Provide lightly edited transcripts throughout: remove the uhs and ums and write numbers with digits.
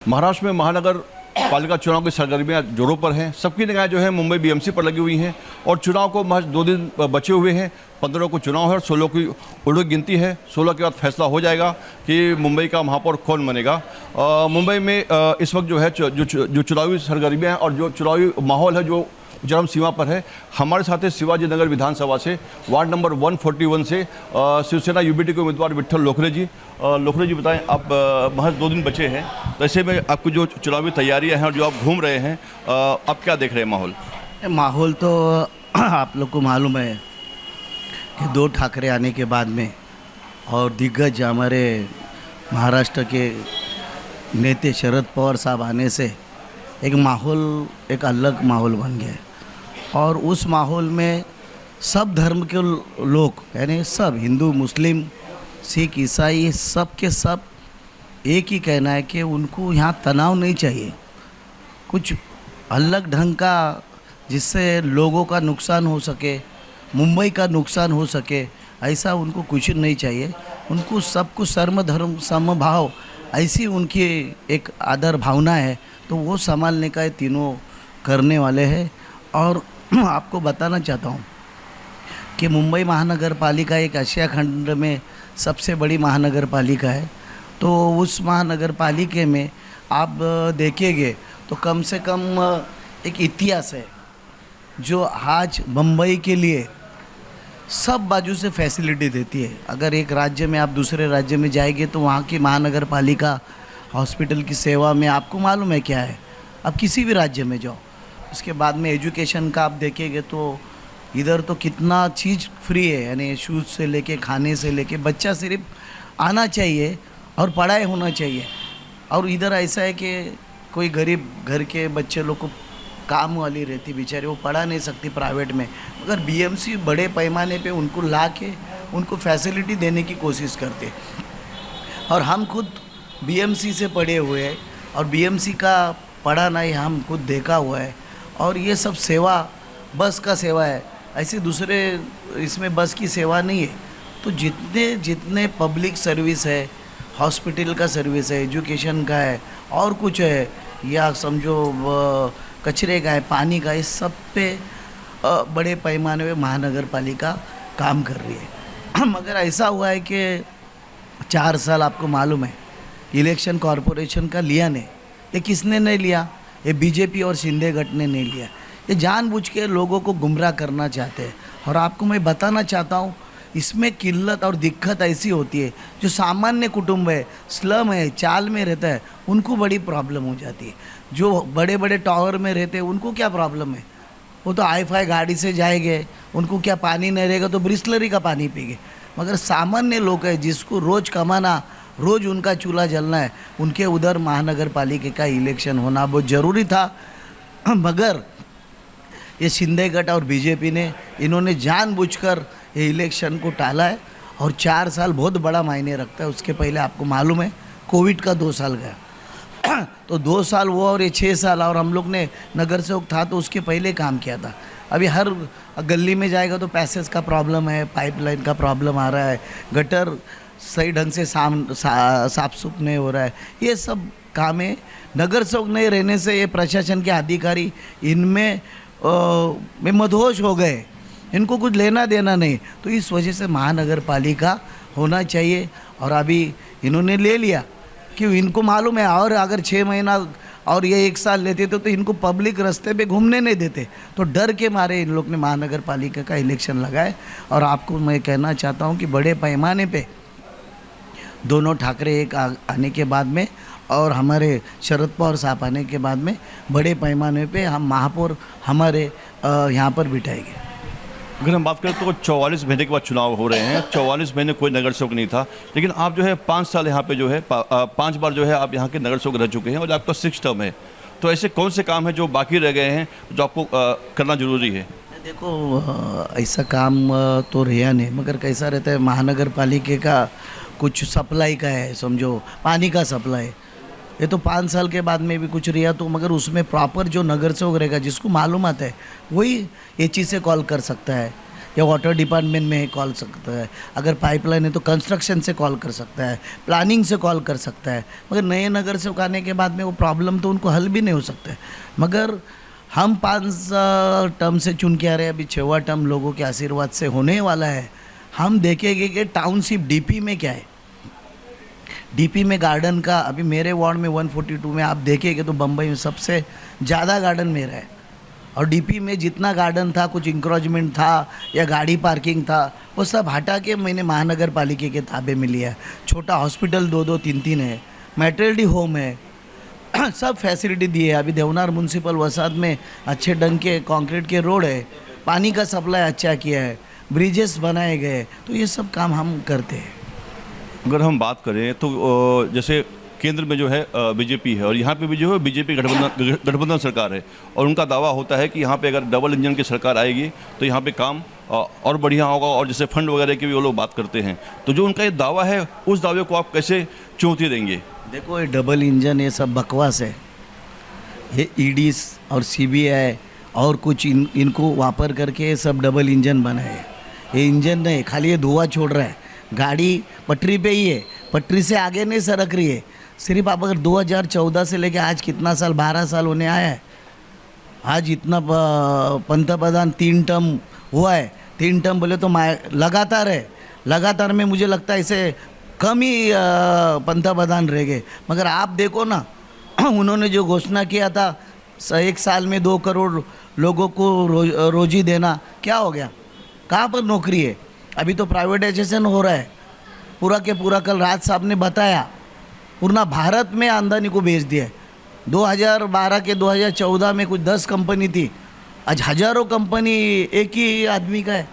महाराष्ट्र में महानगर पालिका चुनाव की सरगर्मियां जोरों पर हैं। सबकी निगाहें जो है मुंबई बीएमसी पर लगी हुई हैं और चुनाव को महज 2 दिन बचे हुए हैं। 15 को चुनाव है और 16 की उड़द गिनती है। 16 के बाद फैसला हो जाएगा कि मुंबई का महापौर कौन बनेगा। मुंबई में इस वक्त जो है जो चुनावी सरगर्मियाँ हैं और जो चुनावी माहौल है जो चरम सीमा पर है। हमारे साथ है शिवाजी नगर विधानसभा से वार्ड नंबर 141 से शिवसेना यूबीटी के उम्मीदवार विट्ठल लोखरे जी। लोखरे जी बताएं, आप महज 2 दिन बचे हैं, तो ऐसे में आपकी जो चुनावी तैयारियां हैं और जो आप घूम रहे हैं, आप क्या देख रहे हैं माहौल? माहौल तो आप लोग को मालूम है कि 2 ठाकरे आने के बाद में और दिग्गज हमारे महाराष्ट्र के नेता शरद पवार साहब आने से एक माहौल, एक अलग माहौल बन गया है। और उस माहौल में सब धर्म के लोग, यानी सब हिंदू, मुस्लिम, सिख, ईसाई, सब के सब एक ही कहना है कि उनको यहाँ तनाव नहीं चाहिए, कुछ अलग ढंग का जिससे लोगों का नुकसान हो सके, मुंबई का नुकसान हो सके, ऐसा उनको कुछ नहीं चाहिए। उनको सब कुछ सर्व धर्म समभाव, ऐसी उनकी एक आदर भावना है, तो वो संभालने का ये तीनों करने वाले हैं। और आपको बताना चाहता हूँ कि मुंबई महानगर पालिका एक एशिया खंड में सबसे बड़ी महानगर पालिका है। तो उस महानगर पालिका में आप देखेंगे तो कम से कम एक इतिहास है जो आज मुंबई के लिए सब बाजू से फैसिलिटी देती है। अगर एक राज्य में आप दूसरे राज्य में जाएंगे तो वहाँ की महानगर पालिका हॉस्पिटल की सेवा में आपको मालूम है क्या है। आप किसी भी राज्य में जाओ, उसके बाद में एजुकेशन का आप देखेंगे तो इधर तो कितना चीज़ फ्री है, यानी शूज़ से लेके खाने से लेके, बच्चा सिर्फ आना चाहिए और पढ़ाई होना चाहिए। और इधर ऐसा है कि कोई गरीब घर के बच्चे लोग को काम वाली रहती बेचारे, वो पढ़ा नहीं सकती प्राइवेट में, मगर बीएमसी बड़े पैमाने पे उनको ला के उनको फैसिलिटी देने की कोशिश करते। और हम खुद बीएमसी से पढ़े हुए हैं और बीएमसी का पढ़ाना ही हम खुद देखा हुआ है। और ये सब सेवा बस का सेवा है, ऐसे दूसरे इसमें बस की सेवा नहीं है। तो जितने जितने पब्लिक सर्विस है, हॉस्पिटल का सर्विस है, एजुकेशन का है और कुछ है, या समझो कचरे का है, पानी का, इस सब पे बड़े पैमाने पे महानगर पालिका काम कर रही है। मगर ऐसा हुआ है कि 4 साल आपको मालूम है इलेक्शन कॉरपोरेशन का लिया नहीं। ये किसने नहीं लिया? ये बीजेपी और शिंदे गठ ने नहीं लिया। ये जानबूझ के लोगों को गुमराह करना चाहते हैं। और आपको मैं बताना चाहता हूँ, इसमें किल्लत और दिक्कत ऐसी होती है जो सामान्य कुटुंब है, स्लम है, चाल में रहता है, उनको बड़ी प्रॉब्लम हो जाती है। जो बड़े बड़े टावर में रहते हैं उनको क्या प्रॉब्लम है? वो तो हाई-फाई गाड़ी से जाएंगे, उनको क्या पानी नहीं रहेगा तो ब्रिस्लरी का पानी पिएंगे। मगर सामान्य लोग हैं जिसको रोज़ कमाना, रोज़ उनका चूल्हा जलना है, उनके उधर महानगर पालिका का इलेक्शन होना बहुत ज़रूरी था। मगर ये शिंदे गठ और बीजेपी ने इन्होंने जानबूझकर ये इलेक्शन को टाला है। और 4 साल बहुत बड़ा मायने रखता है। उसके पहले आपको मालूम है कोविड का 2 साल गया तो 2 साल वो और ये 6 साल, और हम लोग ने नगर सेवक था तो उसके पहले काम किया था। अभी हर गली में जाएगा तो पैसेज का प्रॉब्लम है, पाइपलाइन का प्रॉब्लम आ रहा है, गटर सही ढंग से साफ सुफ नहीं हो रहा है। ये सब काम है। नगर सेवक नहीं रहने से ये प्रशासन के अधिकारी इनमें में मदहोश हो गए, इनको कुछ लेना देना नहीं। तो इस वजह से महानगर पालिका होना चाहिए। और अभी इन्होंने ले लिया कि इनको मालूम है, और अगर 6 महीना और ये 1 साल लेते तो इनको पब्लिक रास्ते पे घूमने नहीं देते। तो डर के मारे इन लोग ने महानगर पालिका का इलेक्शन लगाए। और आपको मैं कहना चाहता हूँ कि बड़े पैमाने पे दोनों ठाकरे एक आने के बाद में और हमारे शरद पवार साहब आने के बाद में बड़े पैमाने पे हम महापौर हमारे यहाँ पर बिठाएंगे। अगर हम बात करें तो 44 महीने के बाद चुनाव हो रहे हैं। 44 महीने कोई नगर सेवक नहीं था, लेकिन आप जो है 5 साल यहाँ पे जो है 5 बार जो है आप यहाँ के नगर सेवक रह चुके हैं और आपका 6th टर्म है। तो ऐसे कौन से काम है जो बाकी रह गए हैं जो आपको करना ज़रूरी है? देखो, ऐसा काम तो रहा नहीं, मगर कैसा रहता है महानगर पालिका का कुछ सप्लाई का है, समझो पानी का सप्लाई, ये तो 5 साल के बाद में भी कुछ रिया तो, मगर उसमें प्रॉपर जो नगर सेवक रहेगा जिसको मालूमात है वही ये चीज़ से कॉल कर सकता है। या वाटर डिपार्टमेंट में कॉल सकता है, अगर पाइपलाइन है तो कंस्ट्रक्शन से कॉल कर सकता है, प्लानिंग से कॉल कर सकता है। मगर नए नगर से आने के बाद में वो प्रॉब्लम तो उनको हल भी नहीं हो सकता है। मगर हम 5 टर्म से चुन के आ रहे हैं, अभी 6वां टर्म लोगों के आशीर्वाद से होने वाला है। हम देखेंगे कि टाउनशिप डीपी में क्या है। डीपी में गार्डन का अभी मेरे वार्ड में 142 में आप देखेंगे तो बम्बई में सबसे ज़्यादा गार्डन मेरा है। और डीपी में जितना गार्डन था, कुछ इंक्रोचमेंट था या गाड़ी पार्किंग था, वो सब हटा के मैंने महानगर पालिका के ताबे में लिया है। छोटा हॉस्पिटल 2-2 3-3 है, मैटरनिटी होम है, सब फैसिलिटी दी है। अभी देवनार म्यूनसिपल वसाद में अच्छे ढंग के कंक्रीट के रोड है, पानी का सप्लाई अच्छा किया है, ब्रिजेस बनाए गए। तो ये सब काम हम करते हैं। अगर हम बात करें तो जैसे केंद्र में जो है बीजेपी है और यहाँ पे भी जो है बीजेपी गठबंधन सरकार है, और उनका दावा होता है कि यहाँ पे अगर डबल इंजन की सरकार आएगी तो यहाँ पे काम और बढ़िया होगा, और जैसे फंड वगैरह की भी वो लोग बात करते हैं। तो जो उनका ये दावा है, उस दावे को आप कैसे चुनौती देंगे? देखो, ये डबल इंजन ये सब बकवास है। ये ईडी और सीबीआई और कुछ इनको वापर करके ये सब डबल इंजन बनाए। ये इंजन नहीं, खाली ये धुआं छोड़ रहा है। गाड़ी पटरी पे ही है, पटरी से आगे नहीं सरक रही है। सिर्फ आप अगर 2014 से लेके आज कितना साल, 12 साल होने आया है। आज इतना पंतप्रधान 3 टर्म हुआ है। 3 टर्म बोले तो लगातार है। लगातार में मुझे लगता है इसे कम ही पंतप्रधान रह गए। मगर आप देखो ना, उन्होंने जो घोषणा किया था 1 साल में 2 करोड़ लोगों को रोजी देना, क्या हो गया? कहाँ पर नौकरी है? अभी तो प्राइवेटाइजेशन हो रहा है पूरा के पूरा। कल राज साहब ने बताया, पूरा भारत में आमदनी को बेच दिया है। 2012 के 2014 में कुछ 10 कंपनी थी, आज हजारों कंपनी एक ही आदमी का है।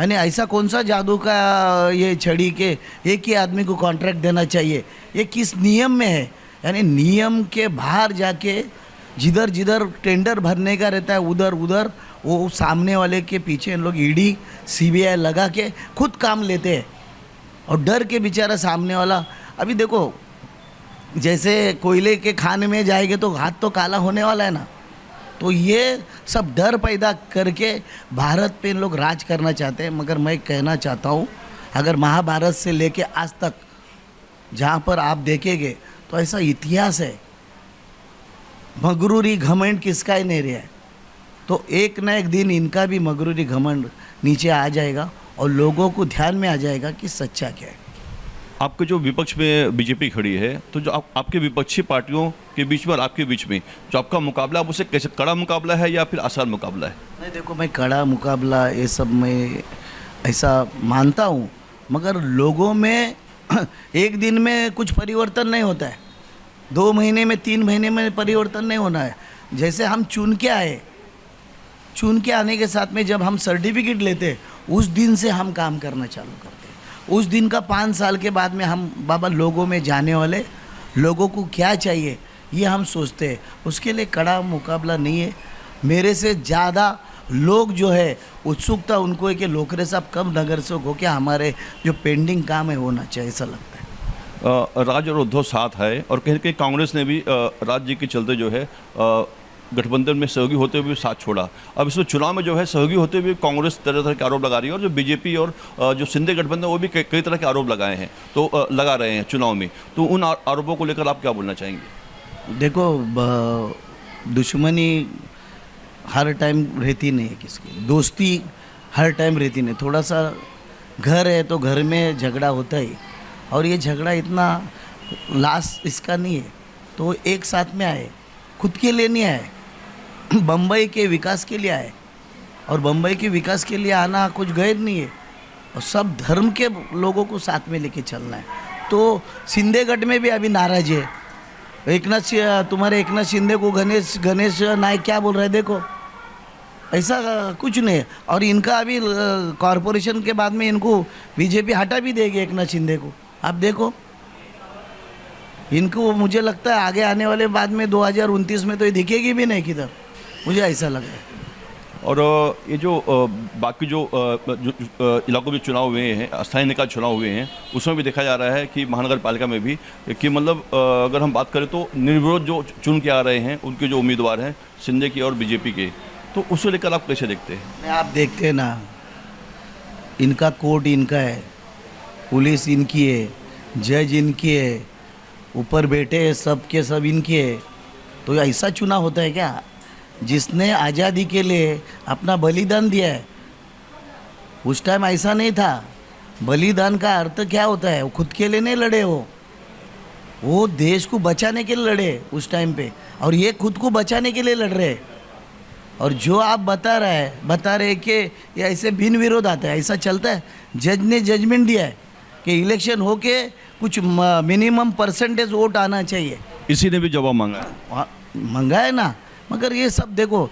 यानी ऐसा कौन सा जादू का ये छड़ी के एक ही आदमी को कॉन्ट्रैक्ट देना चाहिए? ये किस नियम में है? यानी नियम के बाहर जाके जिधर जिधर टेंडर भरने का रहता है, उधर उधर वो सामने वाले के पीछे इन लोग ईडी सीबीआई लगा के खुद काम लेते हैं। और डर के बेचारा सामने वाला, अभी देखो जैसे कोयले के खान में जाएंगे तो हाथ तो काला होने वाला है ना। तो ये सब डर पैदा करके भारत पे इन लोग राज करना चाहते हैं। मगर मैं कहना चाहता हूँ, अगर महाभारत से लेके आज तक जहाँ पर आप देखेंगे तो ऐसा इतिहास है, मगरूरी घमंड किसका ही नहीं रहा है। तो एक ना एक दिन इनका भी मगरूरी घमंड नीचे आ जाएगा और लोगों को ध्यान में आ जाएगा कि सच्चा क्या है। आपके जो विपक्ष में बीजेपी खड़ी है, तो जो आपके विपक्षी पार्टियों के बीच में और आपके बीच में जो आपका मुकाबला, आप उसे कैसे, कड़ा मुकाबला है या फिर आसान मुकाबला है? नहीं, देखो, मैं कड़ा मुकाबला ये सब मैं ऐसा मानता हूँ। मगर लोगों में एक दिन में कुछ परिवर्तन नहीं होता है, 2 महीने में 3 महीने में परिवर्तन नहीं होना है। जैसे हम चुन के आए, चुन के आने के साथ में जब हम सर्टिफिकेट लेते, उस दिन से हम काम करना चालू करते। उस दिन का 5 साल के बाद में हम बाबा लोगों में जाने वाले, लोगों को क्या चाहिए ये हम सोचते हैं। उसके लिए कड़ा मुकाबला नहीं है। मेरे से ज़्यादा लोग जो है उत्सुकता उनको है कि लोकरे साहब कब नगर से हो के हमारे जो पेंडिंग काम है होना चाहिए, ऐसा लगता है। राज और उद्धव साथ है, और कहीं कहीं कांग्रेस ने भी राज्य के चलते जो है गठबंधन में सहयोगी होते हुए साथ छोड़ा। अब इसमें चुनाव में जो है सहयोगी होते हुए कांग्रेस तरह तरह के आरोप लगा रही है, और जो बीजेपी और जो शिंदे गठबंधन वो भी कई तरह के आरोप लगाए हैं, तो लगा रहे हैं चुनाव में। तो उन आरोपों को लेकर आप क्या बोलना चाहेंगे? देखो, दुश्मनी हर टाइम रहती नहीं है किसकी, दोस्ती हर टाइम रहती नहीं। थोड़ा सा घर है तो घर में झगड़ा होता ही, और ये झगड़ा इतना लास्ट इसका नहीं है। तो एक साथ में आए, खुद के लिए नहीं आए, बम्बई के विकास के लिए आए। और बम्बई के विकास के लिए आना कुछ गैर नहीं है, और सब धर्म के लोगों को साथ में लेके चलना है। तो शिंदे गढ़ में भी अभी नाराज है। तुम्हारे एकनाथ शिंदे को गणेश नायक क्या बोल रहे हैं, देखो ऐसा कुछ नहीं है। और इनका अभी कॉरपोरेशन के बाद में इनको बीजेपी हटा भी देगी एकनाथ शिंदे को। आप देखो, इनको मुझे लगता है आगे आने वाले बाद में 2029 में तो ये दिखेगी भी नहीं किधर, मुझे ऐसा लग रहा है। और ये जो बाकी जो इलाकों में चुनाव हुए हैं, स्थानीय निकाय चुनाव हुए हैं, उसमें भी देखा जा रहा है कि महानगर पालिका में भी कि मतलब अगर हम बात करें तो निर्विरोध जो चुन के आ रहे हैं उनके जो उम्मीदवार हैं शिंदे की और बीजेपी के, तो उसे लेकर आप कैसे देखते हैं? आप देखते हैं ना, इनका कोर्ट इनका है, पुलिस इनकी है, जज इनकी है, ऊपर बैठे हैं सब के सब इनके है। तो ऐसा चुनाव होता है क्या? जिसने आज़ादी के लिए अपना बलिदान दिया है, उस टाइम ऐसा नहीं था। बलिदान का अर्थ क्या होता है? वो खुद के लिए नहीं लड़े, वो देश को बचाने के लिए लड़े उस टाइम पे, और ये खुद को बचाने के लिए लड़ रहे हैं। और जो आप बता रहे कि ये ऐसे भिन्न विरोध आता है, ऐसा चलता है। जज ने जजमेंट दिया है कि इलेक्शन होके कुछ मिनिमम परसेंटेज वोट आना चाहिए। इसी ने भी जवाब मांगा है। मंगा है ना, मगर ये सब देखो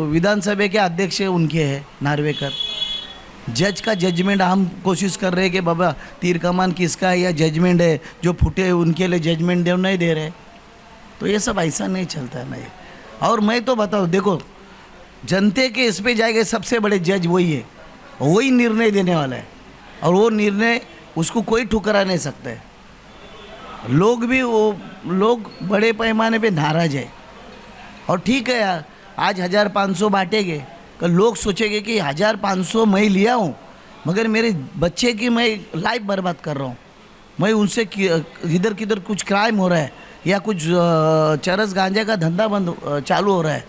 विधानसभा के अध्यक्ष उनके हैं नार्वेकर। जज का जजमेंट हम कोशिश कर रहे हैं कि बाबा तीर कमान किसका है, या जजमेंट है जो फूटे उनके लिए जजमेंट दे नहीं दे रहे। तो ये सब ऐसा नहीं चलता है ना ये। और मैं तो बताऊँ, देखो जनते के इस पे जाएंगे, सबसे बड़े जज वही है, वही निर्णय देने वाला है, और वो निर्णय उसको कोई ठुकरा नहीं सकता है। लोग बड़े पैमाने पे नाराज है। और ठीक है यार, आज 1500 बांटेंगे, कल लोग सोचेंगे कि 1500 मैं लिया हूँ, मगर मेरे बच्चे की मैं लाइफ बर्बाद कर रहा हूँ। मैं उनसे इधर किधर कुछ क्राइम हो रहा है, या कुछ चरस गांजा का धंधा बंद चालू हो रहा है,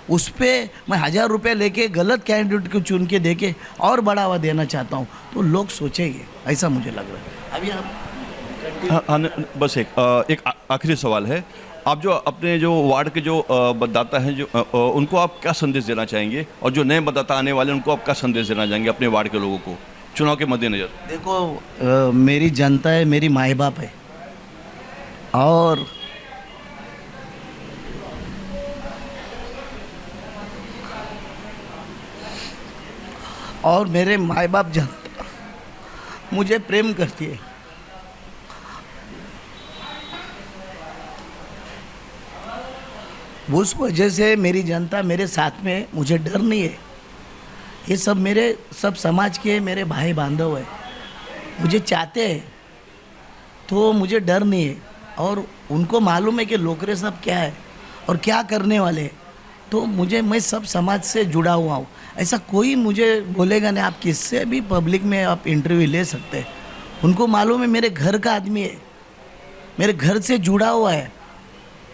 उस पर मैं 1000 रुपये लेके गलत कैंडिडेट को चुन के देके और बढ़ावा देना चाहता हूँ, तो लोग सोचेंगे, ऐसा मुझे लग रहा है। अभी आप बस एक आखिरी सवाल है। आप जो अपने जो वार्ड के जो मतदाता हैं, जो उनको आप क्या संदेश देना चाहेंगे, और जो नए मतदाता आने वाले हैं उनको आप क्या संदेश देना चाहेंगे अपने वार्ड के लोगों को चुनाव के मद्देनजर? देखो मेरी जनता है, मेरी माँ बाप है, और मेरे माँ बाप जनता मुझे प्रेम करती है। उस वजह से मेरी जनता मेरे साथ में, मुझे डर नहीं है। ये सब मेरे सब समाज के मेरे भाई बांधव है, मुझे चाहते हैं, तो मुझे डर नहीं है। और उनको मालूम है कि लोकरे सब क्या है और क्या करने वाले हैं। तो मैं सब समाज से जुड़ा हुआ हूँ। ऐसा कोई मुझे बोलेगा नहीं, आप किससे भी पब्लिक में आप इंटरव्यू ले सकते हैं। उनको मालूम है मेरे घर का आदमी है, मेरे घर से जुड़ा हुआ है।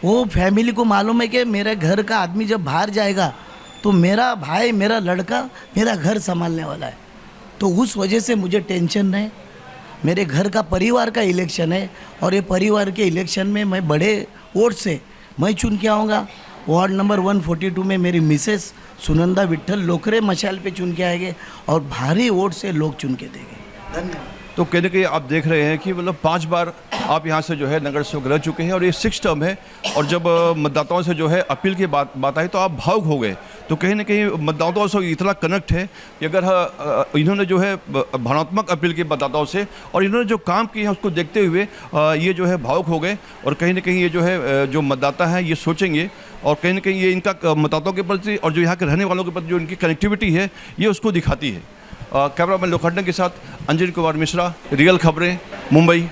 वो फैमिली को मालूम है कि मेरे घर का आदमी जब बाहर जाएगा तो मेरा भाई, मेरा लड़का मेरा घर संभालने वाला है। तो उस वजह से मुझे टेंशन नहीं। मेरे घर का परिवार का इलेक्शन है, और ये परिवार के इलेक्शन में मैं बड़े वोट से मैं चुन के आऊँगा। वार्ड नंबर 142 में मेरी मिसेस सुनंदा विट्ठल लोकरे मशाल पे चुन के आएंगे, और भारी वोट से लोग चुन के देंगे। धन्यवाद। तो कहने के आप देख रहे हैं कि मतलब 5 बार आप यहाँ से जो है नगर सेवक रह चुके हैं, और ये 6th टर्म है। और जब मतदाताओं से जो है अपील की बात आई तो आप भावुक हो गए। तो कहीं ना कहीं मतदाताओं से इतना कनेक्ट है कि अगर इन्होंने जो है भावनात्मक अपील की मतदाताओं से, और इन्होंने जो काम किए हैं उसको देखते हुए ये जो है भावुक हो गए। और कहीं ना कहीं ये जो है जो मतदाता हैं ये सोचेंगे, और कहीं ना कहीं ये इनका मतदाताओं के प्रति और जो यहाँ के रहने वालों के प्रति जो इनकी कनेक्टिविटी है ये उसको दिखाती है। कैमरामैन लोखंडे के साथ अंजन कुमार मिश्रा, रियल खबरें, मुंबई।